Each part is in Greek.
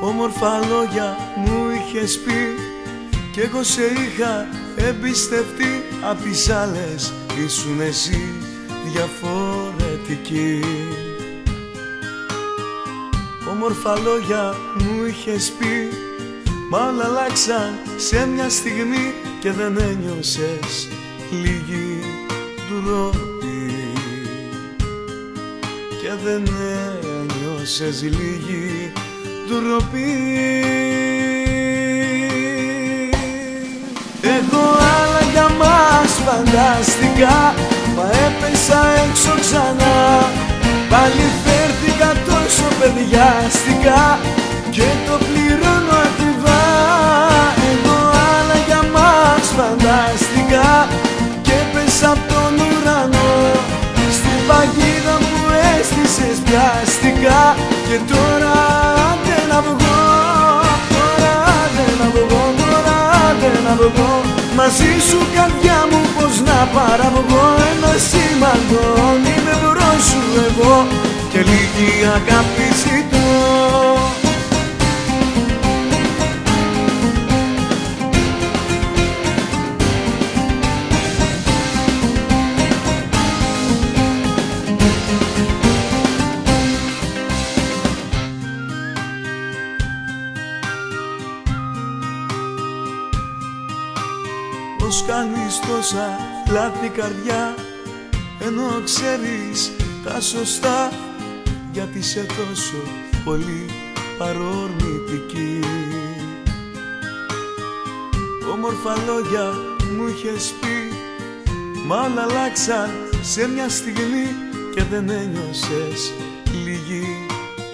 Όμορφα λόγια μου είχες πει κι εγώ σε είχα εμπιστευτεί. Απ' τις άλλες ήσουν εσύ διαφορετική. Όμορφα λόγια μου είχες πει, μα όλα αλλάξαν σε μια στιγμή και δεν ένιωσες λίγη ντροπή. Και δεν ένιωσες λίγη ντροπή. Εγώ άλλα για μας φανταστικά, μα έπεσα έξω ξανά. Πάλι φέρθηκα τόσο παιδιάστικα και το πληρώνω ακριβά. Εγώ άλλα για μας φανταστικά και έπεσα απ' τον ουρανό. Στην παγίδα μου έστησες πιαστικά και τώρα δεν αυγώ. Τώρα δεν αυγώ, τώρα δεν αυγώ. Μαζί σου καρδιά μου πως να παραβγώ. Ένα σήμαντο είμαι μπρος σου εγώ και λίγη αγάπη ζητώ. Πως κάνεις τόσα λάθη καρδιά, ενώ ξέρεις τα σωστά, γιατί είσαι τόσο πολύ παρορμητική. Όμορφα λόγια μου είχες πει, μα όλα αλλάξαν σε μια στιγμή και δεν ένιωσες λίγη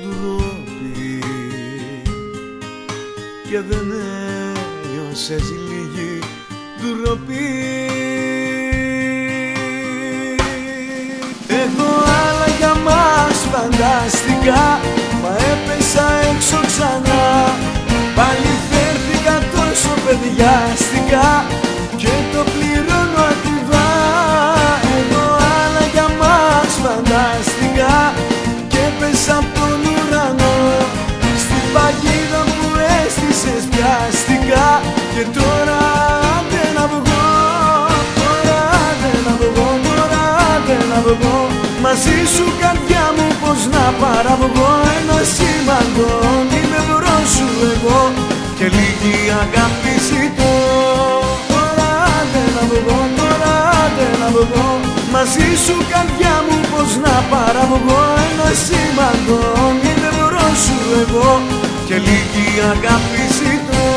ντροπή. Και δεν ένιωσες λίγη ντροπή. Εγώ άλλα για μας φανταστικά, μα έπεσα έξω ξανά. Πάλι φέρθηκα τόσο παιδιάστικα και το πληρώνω ακριβά. Εγώ άλλα για μας φανταστικά και έπεσα απ' τον ουρανό. Στην παγίδα μου έστησες πιαστικά και τώρα δεν αυγώ. Τώρα δεν αυγώ, τώρα δεν αυγώ. Μαζί σου καρδιά μου πως να παραβγώ. Ένα σήμαντο είμαι μπρος σου εγώ και λίγη αγάπη ζητώ. Τώρα δεν αυγώ, τώρα δεν αυγώ. Μαζί σου καρδιά μου πως να παραβγώ. Ένα σήμαντο είμαι μπρος σου εγώ και λίγη αγάπη ζητώ.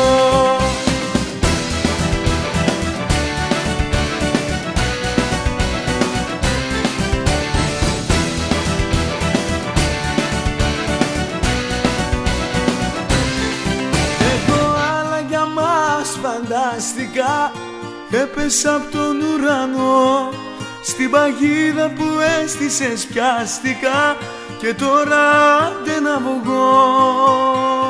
Φανταστικά έπεσα απ' τον ουρανό. Στην παγίδα που έστησες πιάστηκα και τώρα δεν αυγώ.